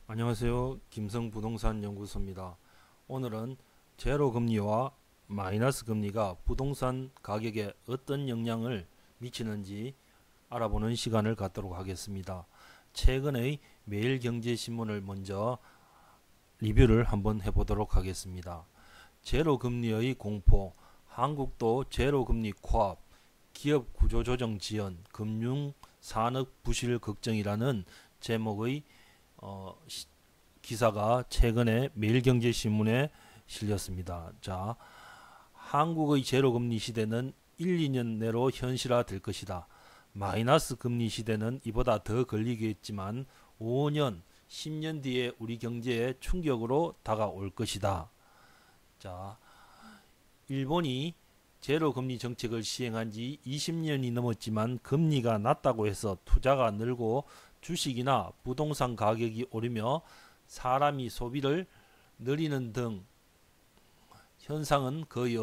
안녕하세요. 김성부동산연구소입니다. 오늘은 제로금리와 마이너스 금리가 부동산 가격에 어떤 영향을 미치는지 알아보는 시간을 갖도록 하겠습니다. 최근의 매일경제신문을 먼저 리뷰를 한번 해보도록 하겠습니다. 제로금리의 공포, 한국도 제로금리 코앞, 기업 구조조정 지연, 금융산업 부실 걱정이라는 제목의 기사가 최근에 매일경제신문에 실렸습니다. 자, 한국의 제로금리 시대는 1, 2년 내로 현실화될 것이다. 마이너스 금리 시대는 이보다 더 걸리겠지만 5년, 10년 뒤에 우리 경제에 충격으로 다가올 것이다. 자, 일본이 제로금리 정책을 시행한 지 20년이 넘었지만 금리가 낮다고 해서 투자가 늘고 주식이나 부동산 가격이 오르며 사람이 소비를 늘리는 등 현상은 거의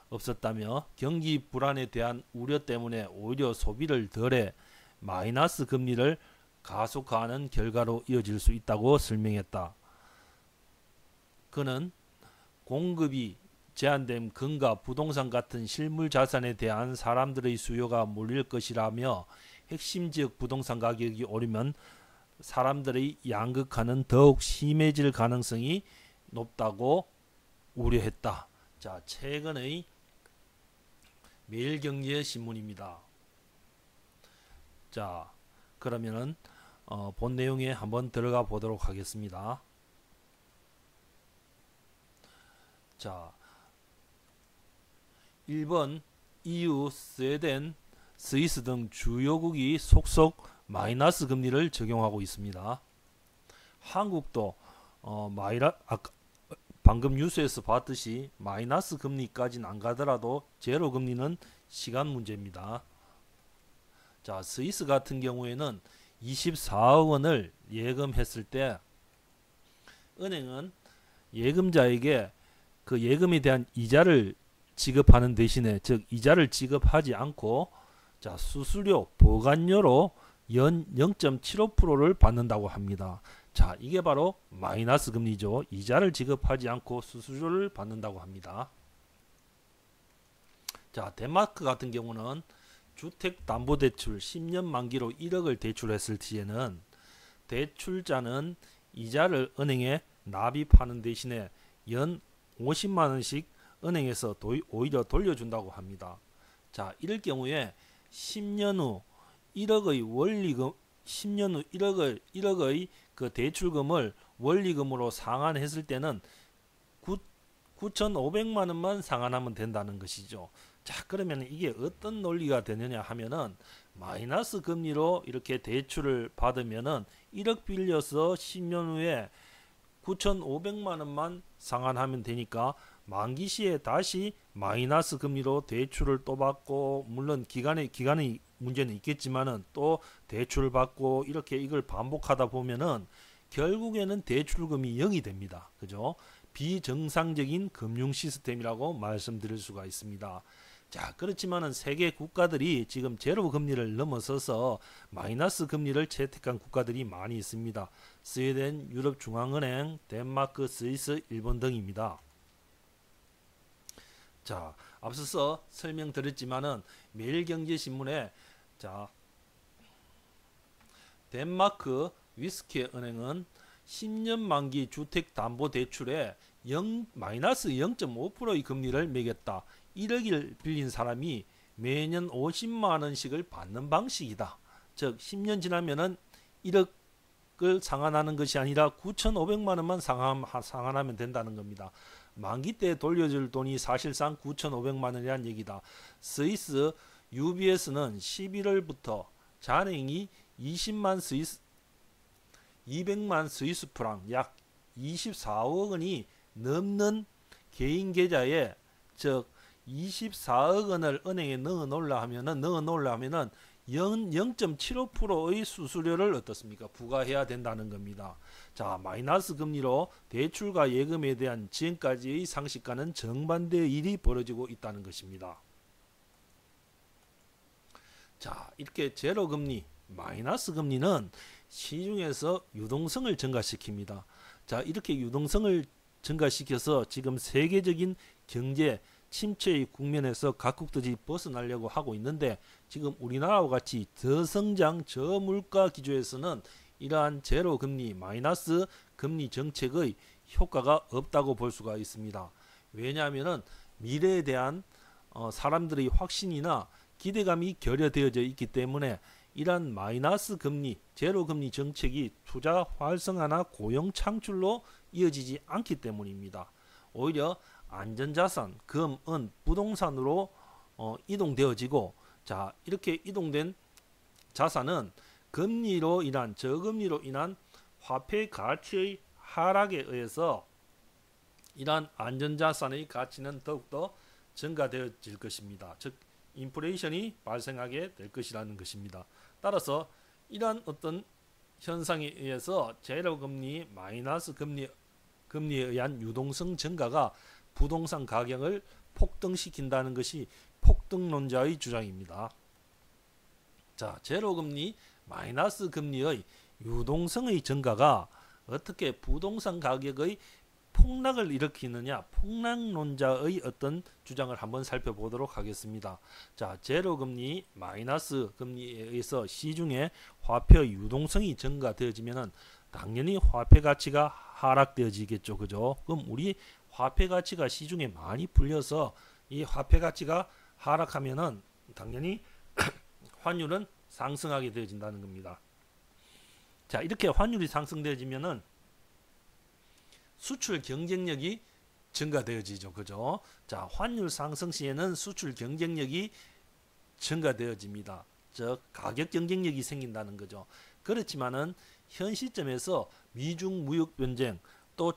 없었다며 경기 불안에 대한 우려 때문에 오히려 소비를 덜해 마이너스 금리를 가속화하는 결과로 이어질 수 있다고 설명했다. 그는 공급이 제한된 금과 부동산 같은 실물 자산에 대한 사람들의 수요가 몰릴 것이라며 핵심 지역 부동산 가격이 오르면 사람들의 양극화는 더욱 심해질 가능성이 높다고 우려했다. 자, 최근의 매일경제신문입니다. 자, 그러면은 본 내용에 한번 들어가 보도록 하겠습니다. 자, 일본, EU, 스웨덴, 스위스 등 주요국이 속속 마이너스 금리를 적용하고 있습니다. 한국도 방금 뉴스에서 봤듯이 마이너스 금리까지는 안 가더라도 제로 금리는 시간 문제입니다. 자, 스위스 같은 경우에는 24억 원을 예금했을 때 은행은 예금자에게 그 예금에 대한 이자를 지급하는 대신에, 즉 이자를 지급하지 않고 자, 수수료, 보관료로 연 0.75%를 받는다고 합니다. 자, 이게 바로 마이너스 금리죠. 이자를 지급하지 않고 수수료를 받는다고 합니다. 자, 덴마크 같은 경우는 주택담보대출 10년 만기로 1억을 대출했을 시에는 대출자는 이자를 은행에 납입하는 대신에 연 50만원씩 은행에서 오히려 돌려준다고 합니다. 자, 이럴 경우에 10년 후 1억의 원리금, 10년 후 1억의 그 대출금을 원리금으로 상환했을 때는 9,500만 원만 상환하면 된다는 것이죠. 자, 그러면 이게 어떤 논리가 되느냐 하면은 마이너스 금리로 이렇게 대출을 받으면은 1억 빌려서 10년 후에 9,500만 원만 상환하면 되니까 만기 시에 다시 마이너스 금리로 대출을 또 받고, 물론 기간의 문제는 있겠지만은 또 대출을 받고 이렇게 이걸 반복하다 보면은 결국에는 대출금이 0이 됩니다. 그죠? 비정상적인 금융 시스템이라고 말씀드릴 수가 있습니다. 자, 그렇지만은 세계 국가들이 지금 제로 금리를 넘어서서 마이너스 금리를 채택한 국가들이 많이 있습니다. 스웨덴, 유럽중앙은행, 덴마크, 스위스, 일본 등입니다. 자, 앞서서 설명드렸지만은 매일경제신문에 자, 덴마크 위스케 은행은 10년 만기 주택담보대출에 마이너스 0.5%의 금리를 매겼다. 1억을 빌린 사람이 매년 50만원씩을 받는 방식이다. 즉 10년 지나면은 1억을 상환하는 것이 아니라 9,500만원만 상환하면 된다는 겁니다. 만기 때 돌려줄 돈이 사실상 9,500만원이란 얘기다. 스위스 UBS는 11월부터 잔액이 200만 스위스 프랑 약 24억 원이 넘는 개인 계좌에, 즉 24억 원을 은행에 넣어 놓으려 하면은 0.75%의 수수료를 어떻습니까? 부과해야 된다는 겁니다. 자, 마이너스 금리로 대출과 예금에 대한 지금까지의 상식과는 정반대의 일이 벌어지고 있다는 것입니다. 자, 이렇게 제로 금리, 마이너스 금리는 시중에서 유동성을 증가시킵니다. 자, 이렇게 유동성을 증가시켜서 지금 세계적인 경제 침체의 국면에서 각국들이 벗어나려고 하고 있는데, 지금 우리나라와 같이 저성장 저물가 기조에서는 이러한 제로 금리, 마이너스 금리 정책의 효과가 없다고 볼 수가 있습니다. 왜냐하면 미래에 대한 사람들의 확신이나 기대감이 결여되어져 있기 때문에 이러한 마이너스 금리, 제로 금리 정책이 투자 활성화나 고용 창출로 이어지지 않기 때문입니다. 오히려 안전자산, 금, 은, 부동산으로 이동되어지고, 자, 이렇게 이동된 자산은 금리로 인한, 저금리로 인한 화폐 가치의 하락에 의해서 이러한 안전자산의 가치는 더욱더 증가되어질 것입니다. 즉 인플레이션이 발생하게 될 것이라는 것입니다. 따라서 이러한 어떤 현상에 의해서 제로금리, 마이너스 금리에 의한 유동성 증가가 부동산 가격을 폭등시킨다는 것이 폭등론자의 주장입니다. 자, 제로금리, 마이너스 금리의 유동성의 증가가 어떻게 부동산 가격의 폭락을 일으키느냐, 폭락론자의 어떤 주장을 한번 살펴보도록 하겠습니다. 자, 제로금리, 마이너스 금리에 의해서 시중에 화폐 유동성이 증가되어지면 당연히 화폐 가치가 하락되어지겠죠. 그죠? 그럼 우리 화폐 가치가 시중에 많이 풀려서 이 화폐 가치가 하락하면은 당연히 환율은 상승하게 되어진다는 겁니다. 자, 이렇게 환율이 상승되어지면은 수출 경쟁력이 증가되어지죠. 그죠? 자, 환율 상승 시에는 수출 경쟁력이 증가되어집니다. 즉 가격 경쟁력이 생긴다는 거죠. 그렇지만은 현 시점에서 미중 무역 분쟁, 또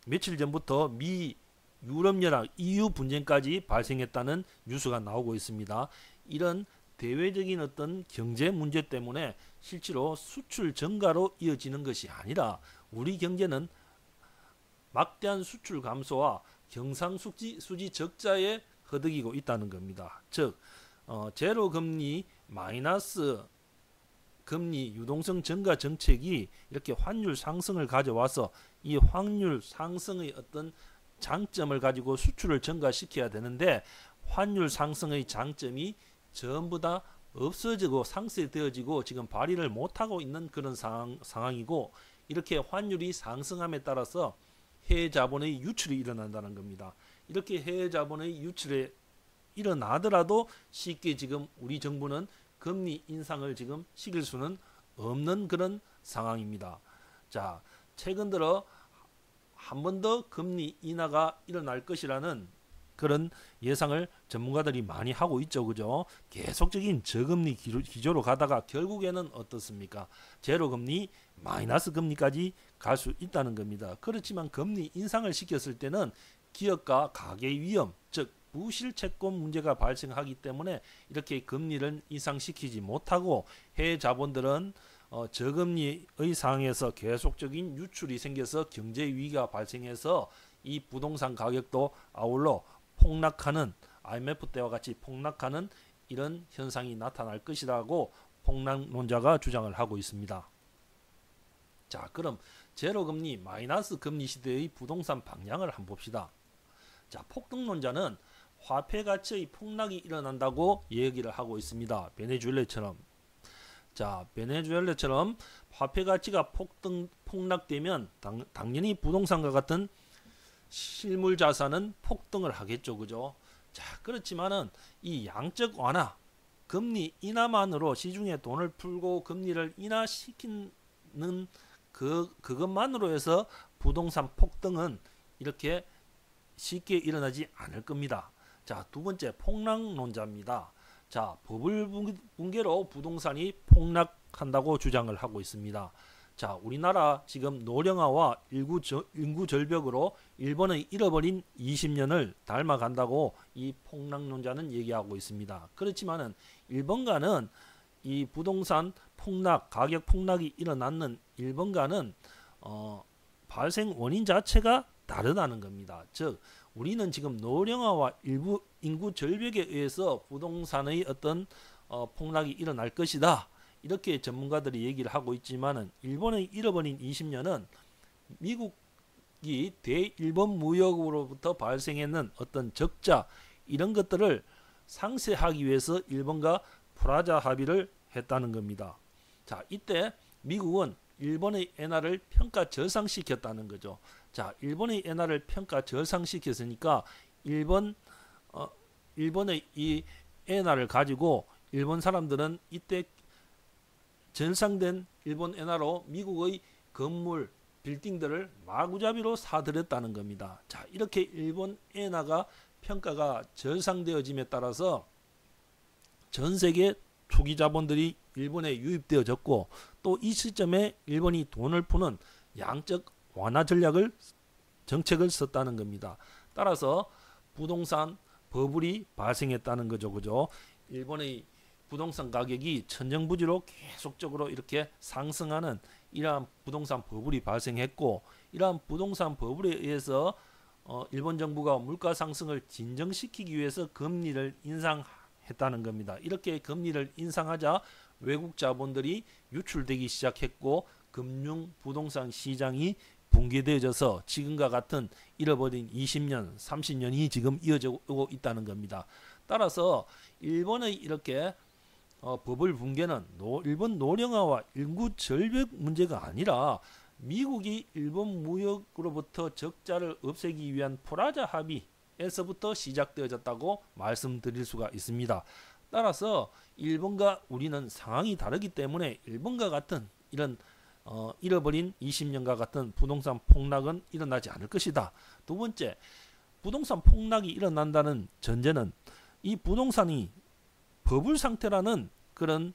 며칠 전부터 미 유럽 연합 EU 분쟁까지 발생했다는 뉴스가 나오고 있습니다. 이런 대외적인 어떤 경제 문제 때문에 실제로 수출 증가로 이어지는 것이 아니라 우리 경제는 막대한 수출 감소와 경상수지 적자에 허덕이고 있다는 겁니다. 즉 제로 금리, 마이너스 금리 유동성 증가 정책이 이렇게 환율 상승을 가져와서 이 환율 상승의 어떤 장점을 가지고 수출을 증가시켜야 되는데, 환율 상승의 장점이 전부 다 없어지고 상쇄되어지고 지금 발휘를 못하고 있는 그런 상황이고, 이렇게 환율이 상승함에 따라서 해외 자본의 유출이 일어난다는 겁니다. 이렇게 해외 자본의 유출이 일어나더라도 쉽게 지금 우리 정부는 금리 인상을 지금 시킬 수는 없는 그런 상황입니다. 자, 최근 들어 한 번 더 금리 인하가 일어날 것이라는 그런 예상을 전문가들이 많이 하고 있죠. 그죠? 계속적인 저금리 기조로 가다가 결국에는 어떻습니까? 제로금리, 마이너스 금리까지 갈 수 있다는 겁니다. 그렇지만 금리 인상을 시켰을 때는 기업가 가계 위험, 즉 부실 채권 문제가 발생하기 때문에 이렇게 금리를 인상시키지 못하고 해외 자본들은 저금리의 상황에서 계속적인 유출이 생겨서 경제 위기가 발생해서 이 부동산 가격도 아울러 폭락하는, IMF 때와 같이 폭락하는 이런 현상이 나타날 것이라고 폭락론자가 주장을 하고 있습니다. 자, 그럼 제로금리, 마이너스 금리 시대의 부동산 방향을 한번 봅시다. 자, 폭등론자는 화폐 가치의 폭락이 일어난다고 얘기를 하고 있습니다. 베네수엘라처럼. 자, 베네수엘라처럼 화폐 가치가 폭락되면 당연히 부동산과 같은 실물 자산은 폭등을 하겠죠. 그죠? 자, 그렇지만은 이 양적 완화, 금리 인하만으로 시중에 돈을 풀고 금리를 인하시키는 그것만으로 해서 부동산 폭등은 이렇게 쉽게 일어나지 않을 겁니다. 자, 두 번째 폭락론자입니다. 자, 버블 붕괴로 부동산이 폭락한다고 주장을 하고 있습니다. 자, 우리나라 지금 노령화와 인구 절벽으로 일본의 잃어버린 20년을 닮아간다고 이 폭락론자는 얘기하고 있습니다. 그렇지만은 일본과는 이 부동산 폭락, 가격 폭락이 일어났는 일본과는 발생 원인 자체가 다르다는 겁니다. 즉 우리는 지금 노령화와 인구 절벽에 의해서 부동산의 어떤 폭락이 일어날 것이다, 이렇게 전문가들이 얘기를 하고 있지만은 일본의 잃어버린 20년은 미국이 대일본 무역으로부터 발생했는 어떤 적자 이런 것들을 상쇄하기 위해서 일본과 프라자 합의를 했다는 겁니다. 자, 이때 미국은 일본의 엔화를 평가 저상시켰다는 거죠. 자, 일본의 엔화를 평가 저상시켰으니까 일본의 이 엔화를 가지고 일본 사람들은 이때 전상된 일본 엔화로 미국의 건물, 빌딩들을 마구잡이로 사들였다는 겁니다. 자, 이렇게 일본 엔화가 평가가 저상되어짐에 따라서 전 세계 투기 자본들이 일본에 유입되어졌고 또 이 시점에 일본이 돈을 푸는 양적 완화 정책을 썼다는 겁니다. 따라서 부동산 버블이 발생했다는 거죠. 그죠? 일본의 부동산 가격이 천정부지로 계속적으로 이렇게 상승하는 이러한 부동산 버블이 발생했고 이러한 부동산 버블에 의해서 일본 정부가 물가 상승을 진정시키기 위해서 금리를 인상했다는 겁니다. 이렇게 금리를 인상하자 외국 자본들이 유출되기 시작했고 금융 부동산 시장이 붕괴되어져서 지금과 같은 잃어버린 20년, 30년이 지금 이어지고 있다는 겁니다. 따라서 일본의 이렇게 버블 붕괴는 일본 노령화와 인구 절벽 문제가 아니라 미국이 일본 무역으로부터 적자를 없애기 위한 프라자 합의에서부터 시작되어졌다고 말씀드릴 수가 있습니다. 따라서 일본과 우리는 상황이 다르기 때문에 일본과 같은 이런 잃어버린 20년과 같은 부동산 폭락은 일어나지 않을 것이다. 두 번째, 부동산 폭락이 일어난다는 전제는 이 부동산이 버블 상태라는 그런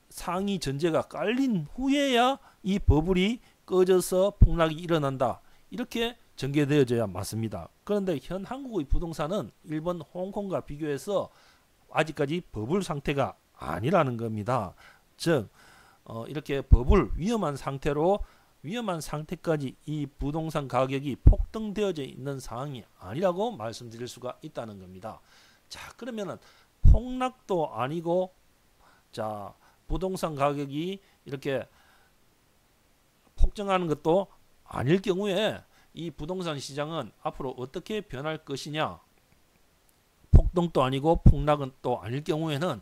상위 전제가 깔린 후에야 이 버블이 꺼져서 폭락이 일어난다. 이렇게 전개되어져야 맞습니다. 그런데 현 한국의 부동산은 일본, 홍콩과 비교해서 아직까지 버블 상태가 아니라는 겁니다. 즉 이렇게 버블 위험한 상태까지 이 부동산 가격이 폭등되어져 있는 상황이 아니라고 말씀드릴 수가 있다는 겁니다. 자, 그러면은 폭락도 아니고 자 부동산 가격이 이렇게 폭증하는 것도 아닐 경우에 이 부동산 시장은 앞으로 어떻게 변할 것이냐, 폭등도 아니고 폭락은 또 아닐 경우에는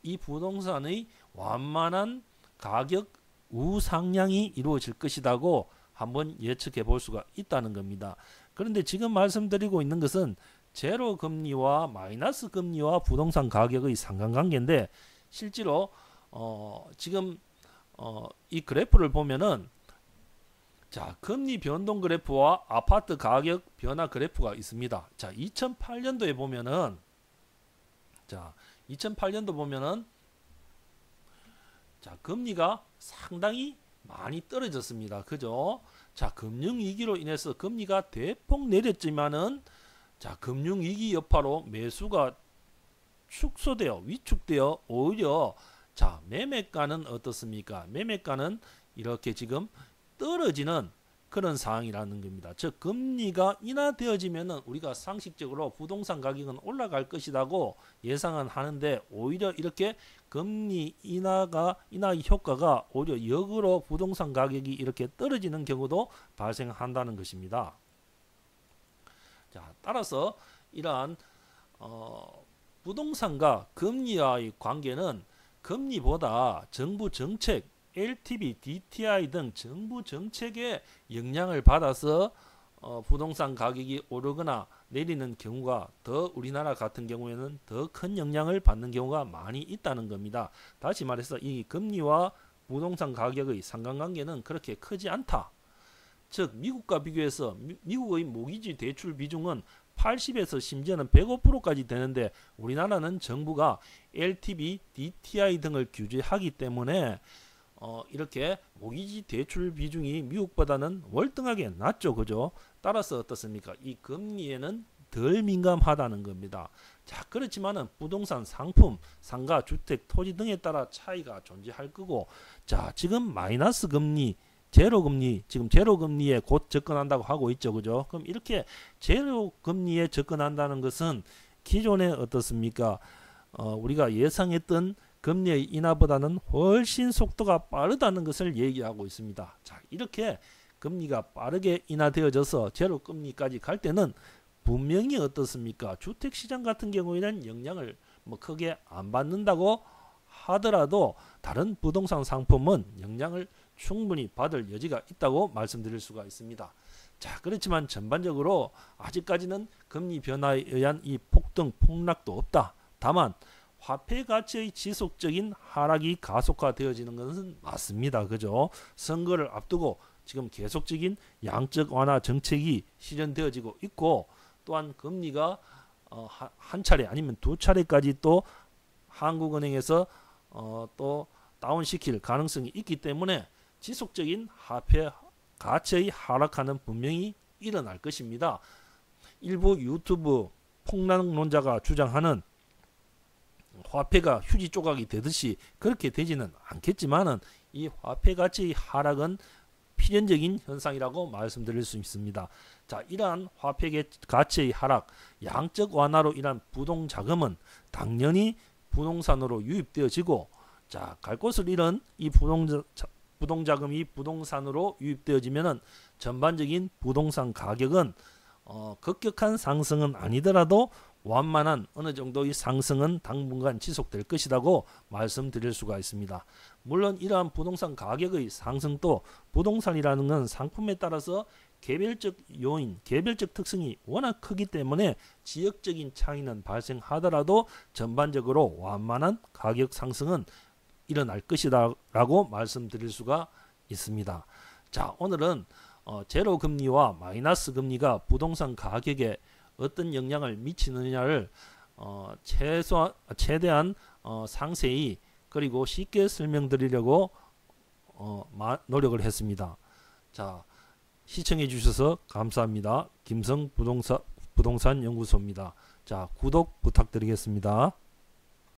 이 부동산의 완만한 가격 우상향이 이루어질 것이라고 한번 예측해 볼 수가 있다는 겁니다. 그런데 지금 말씀드리고 있는 것은 제로 금리와 마이너스 금리와 부동산 가격의 상관관계인데 실제로 지금 이 그래프를 보면은 자, 금리 변동 그래프와 아파트 가격 변화 그래프가 있습니다. 자, 2008년도에 보면은 자, 금리가 상당히 많이 떨어졌습니다. 그죠? 자, 금융위기로 인해서 금리가 대폭 내렸지만은 자, 금융위기 여파로 매수가 위축되어 오히려 자, 매매가는 어떻습니까? 매매가는 이렇게 지금 떨어지는 그런 상황이라는 겁니다. 즉 금리가 인하되어지면은 우리가 상식적으로 부동산 가격은 올라갈 것이라고 예상은 하는데 오히려 이렇게 금리 인하 효과가 오히려 역으로 부동산 가격이 이렇게 떨어지는 경우도 발생한다는 것입니다. 자, 따라서 이러한 부동산과 금리와의 관계는 금리보다 정부 정책, LTV, DTI 등 정부 정책에 영향을 받아서 부동산 가격이 오르거나 내리는 경우가 더 우리나라 같은 경우에는 더 큰 영향을 받는 경우가 많이 있다는 겁니다. 다시 말해서 이 금리와 부동산 가격의 상관관계는 그렇게 크지 않다. 즉 미국과 비교해서 미국의 모기지 대출 비중은 80에서 심지어는 105%까지 되는데 우리나라는 정부가 LTV, DTI 등을 규제하기 때문에 이렇게 모기지 대출 비중이 미국보다는 월등하게 낮죠. 그죠? 따라서 어떻습니까? 이 금리에는 덜 민감하다는 겁니다. 자, 그렇지만은 부동산 상품, 상가, 주택, 토지 등에 따라 차이가 존재할 거고 자, 지금 마이너스 금리, 제로 금리, 지금 제로 금리에 곧 접근한다고 하고 있죠. 그죠? 그럼 이렇게 제로 금리에 접근한다는 것은 기존에 어떻습니까? 우리가 예상했던 금리의 인하보다는 훨씬 속도가 빠르다는 것을 얘기하고 있습니다. 자, 이렇게 금리가 빠르게 인하되어져서 제로 금리까지 갈 때는 분명히 어떻습니까? 주택시장 같은 경우에는 영향을 뭐 크게 안 받는다고 하더라도 다른 부동산 상품은 영향을 충분히 받을 여지가 있다고 말씀드릴 수가 있습니다. 자, 그렇지만 전반적으로 아직까지는 금리 변화에 의한 이 폭등 폭락도 없다. 다만 화폐 가치의 지속적인 하락이 가속화되어지는 것은 맞습니다. 그죠? 선거를 앞두고 지금 계속적인 양적 완화 정책이 실현되어지고 있고, 또한 금리가 한 차례 아니면 두 차례까지 또 한국은행에서 또 다운시킬 가능성이 있기 때문에 지속적인 화폐 가치의 하락하는 분명히 일어날 것입니다. 일부 유튜브 폭락론자가 주장하는 화폐가 휴지 조각이 되듯이 그렇게 되지는 않겠지만은 이 화폐 가치의 하락은 필연적인 현상이라고 말씀드릴 수 있습니다. 자, 이러한 화폐 가치의 하락, 양적 완화로 인한 부동 자금은 당연히 부동산으로 유입되어지고, 자, 갈 곳을 잃은 이 부동 자금이 부동산으로 유입되어지면은 전반적인 부동산 가격은 급격한 상승은 아니더라도 완만한 어느 정도의 상승은 당분간 지속될 것이라고 말씀드릴 수가 있습니다. 물론 이러한 부동산 가격의 상승도 부동산이라는 건 상품에 따라서 개별적 요인, 개별적 특성이 워낙 크기 때문에 지역적인 차이는 발생하더라도 전반적으로 완만한 가격 상승은 일어날 것이다 라고 말씀드릴 수가 있습니다. 자, 오늘은 제로 금리와 마이너스 금리가 부동산 가격에 어떤 영향을 미치느냐를 최대한 상세히 그리고 쉽게 설명드리려고 노력을 했습니다. 자, 시청해 주셔서 감사합니다. 김성 부동산 연구소입니다. 자, 구독 부탁드리겠습니다.